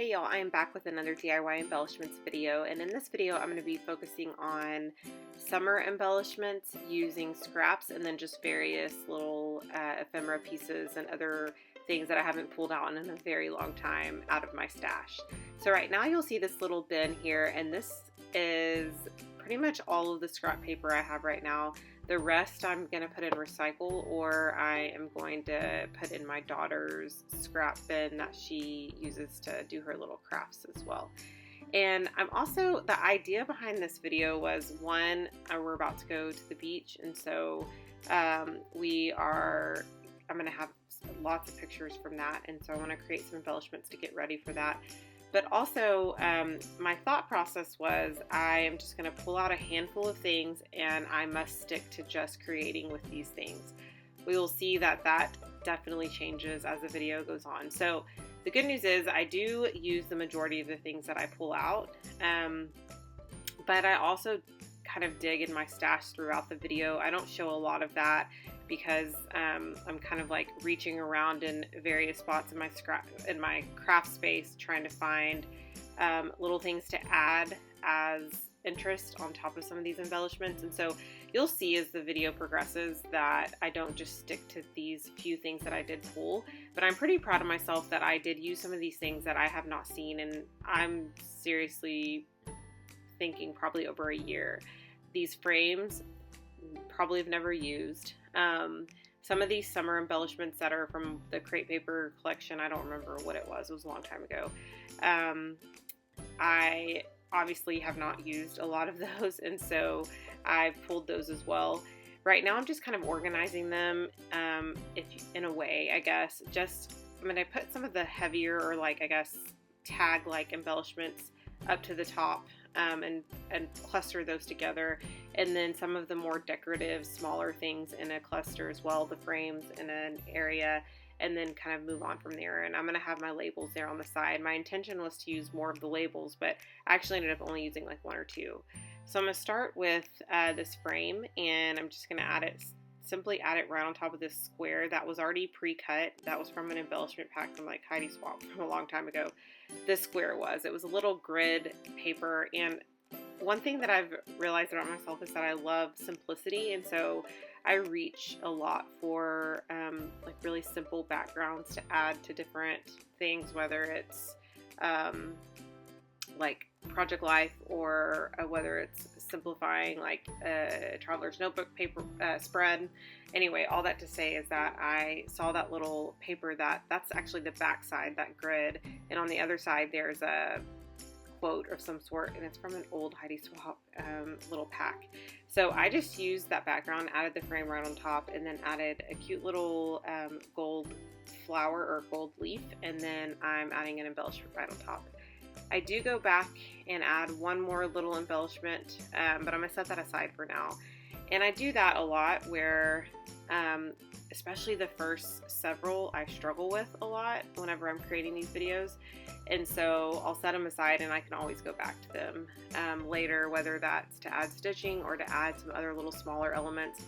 Hey y'all, I am back with another DIY embellishments video, and in this video I'm going to be focusing on summer embellishments using scraps and then just various little ephemera pieces and other things that I haven't pulled out in a very long time out of my stash. So right now you'll see this little bin here, and this is pretty much all of the scrap paper I have right now. The rest I'm going to put in recycle, or I am going to put in my daughter's scrap bin that she uses to do her little crafts as well. And the idea behind this video was, one, we're about to go to the beach, and so I'm going to have lots of pictures from that, and so I want to create some embellishments to get ready for that. But also, my thought process was, I am just going to pull out a handful of things and I must stick to just creating with these things. We will see that that definitely changes as the video goes on. So the good news is I do use the majority of the things that I pull out, but I also kind of dig in my stash throughout the video. I don't show a lot of that because I'm kind of like reaching around in various spots in my craft space, trying to find little things to add as interest on top of some of these embellishments. And so you'll see as the video progresses that I don't just stick to these few things that I did pull, but I'm pretty proud of myself that I did use some of these things that I have not seen, and I'm seriously thinking probably over a year. These frames probably have never used. Some of these summer embellishments that are from the crepe paper collection, I don't remember what it was a long time ago. I obviously have not used a lot of those, and so I've pulled those as well. Right now I'm just kind of organizing them in a way, I guess. I'm going to put some of the heavier, or tag-like embellishments up to the top, and cluster those together, and then some of the more decorative smaller things in a cluster as well, the frames in an area, and then kind of move on from there. And I'm going to have my labels there on the side. My intention was to use more of the labels, but I actually ended up only using like one or two. So I'm going to start with this frame, and I'm just going to simply add it right on top of this square that was already pre-cut. That was from an embellishment pack from like Heidi Swap from a long time ago. This square it was a little grid paper, and one thing that I've realized about myself is that I love simplicity, and so I reach a lot for like really simple backgrounds to add to different things, whether it's like Project Life, or whether it's simplifying like a traveler's notebook paper spread. Anyway, all that to say is that I saw that little paper that's actually the back side, that grid, and on the other side there's a quote of some sort, and it's from an old Heidi Swap little pack. So I just used that background, added the frame right on top, and then added a cute little gold flower or gold leaf, and then I'm adding an embellishment right on top. I do go back and add one more little embellishment, but I'm going to set that aside for now. And I do that a lot where, especially the first several, I struggle with a lot whenever I'm creating these videos. And so I'll set them aside, and I can always go back to them later, whether that's to add stitching or to add some other little smaller elements.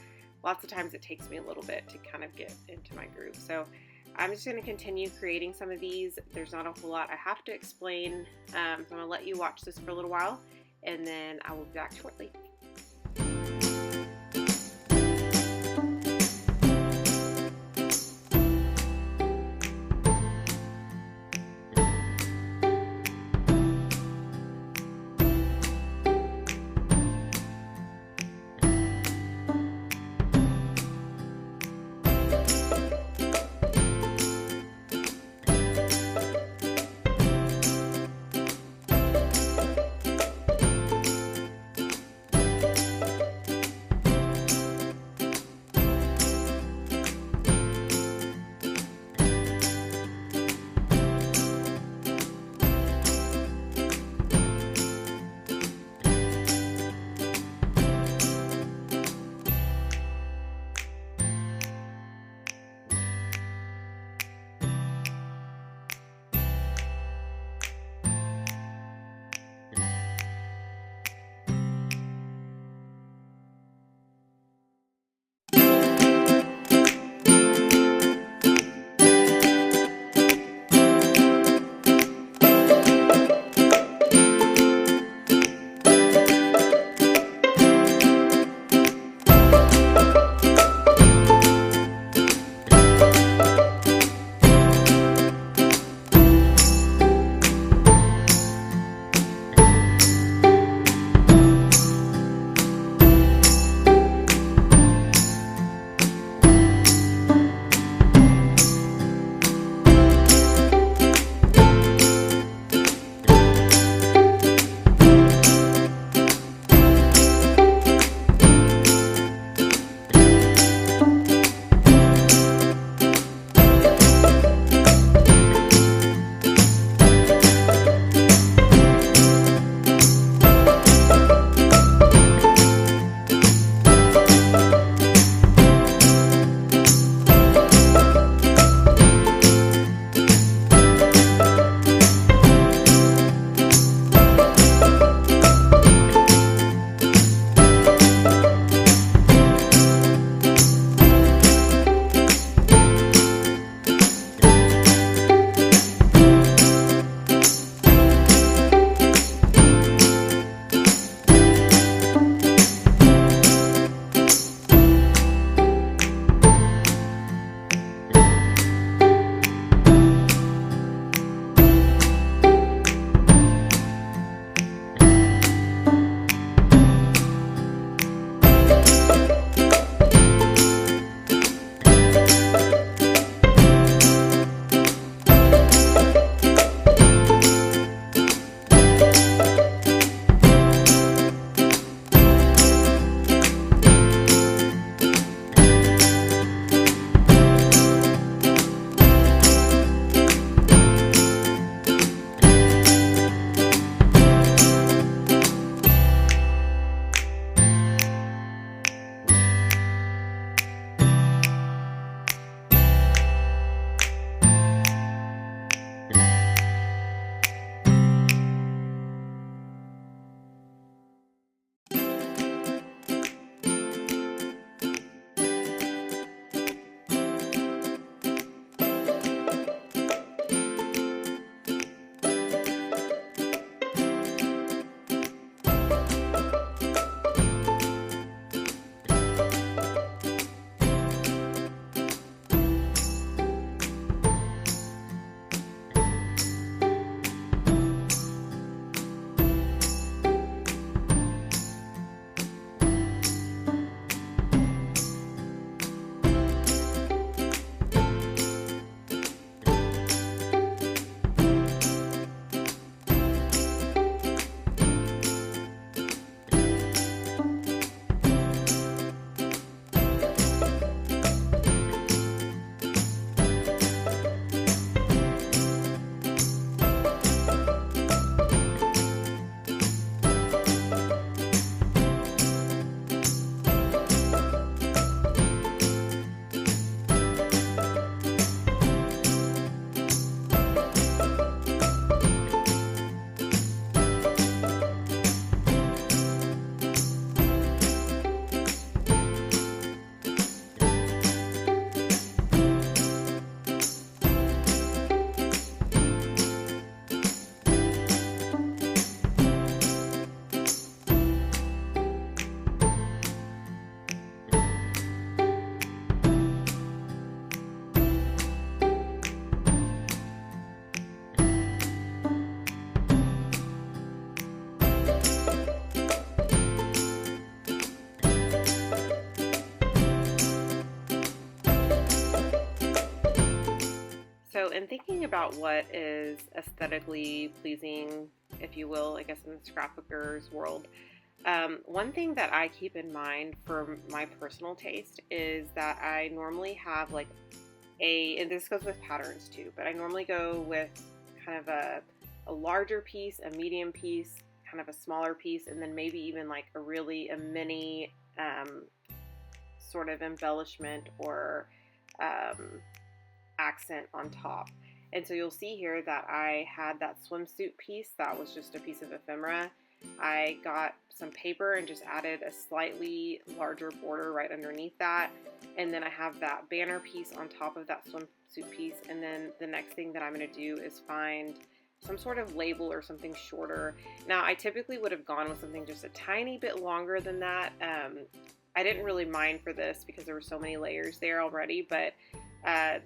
Lots of times it takes me a little bit to kind of get into my groove. So I'm just going to continue creating some of these. There's not a whole lot I have to explain, so I'm going to let you watch this for a little while, and then I will be back shortly. thinking about what is aesthetically pleasing, if you will, I guess in the scrapbooker's world, one thing that I keep in mind for my personal taste is that I normally have like and this goes with patterns too, but I normally go with kind of a larger piece, a medium piece, kind of a smaller piece, and then maybe even like a mini sort of embellishment or accent on top. And so you'll see here that I had that swimsuit piece that was just a piece of ephemera. I got some paper and just added a slightly larger border right underneath that. And then I have that banner piece on top of that swimsuit piece. And then the next thing that I'm going to do is find some sort of label or something shorter. Now, I typically would have gone with something just a tiny bit longer than that. I didn't really mind for this because there were so many layers there already, but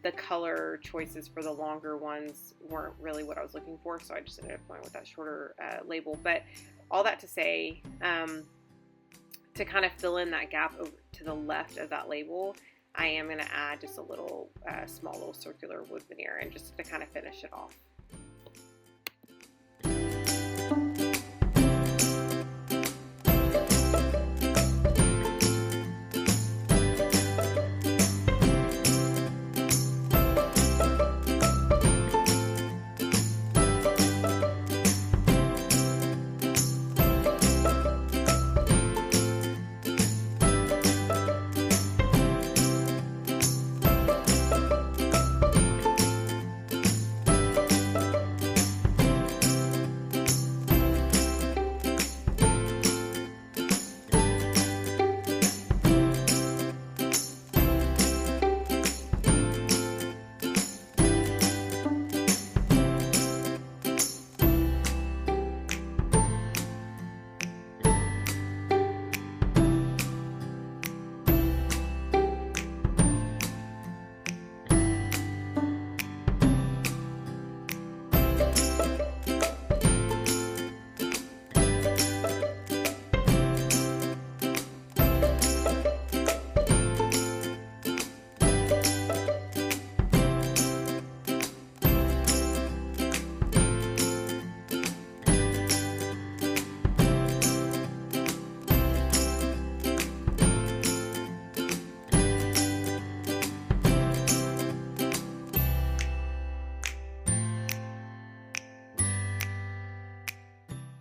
the color choices for the longer ones weren't really what I was looking for, so I just ended up going with that shorter label. But all that to say, to kind of fill in that gap over to the left of that label, I am going to add just a little small little circular wood veneer, and just to kind of finish it off.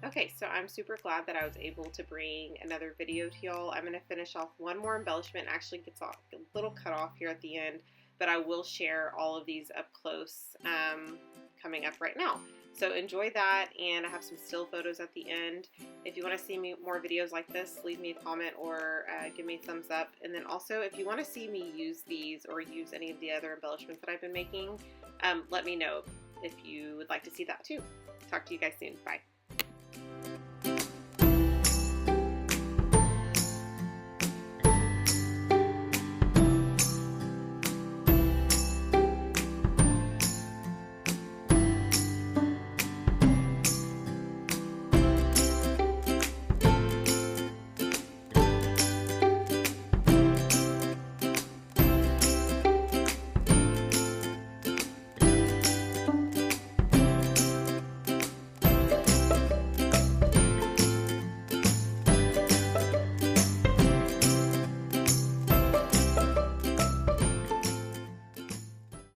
Okay, so I'm super glad that I was able to bring another video to y'all. I'm going to finish off one more embellishment. It actually gets off a little cut off here at the end, but I will share all of these up close coming up right now. So enjoy that, and I have some still photos at the end. If you want to see more videos like this, leave me a comment or give me a thumbs up. And then also, if you want to see me use these or use any of the other embellishments that I've been making, let me know if you would like to see that too. Talk to you guys soon. Bye.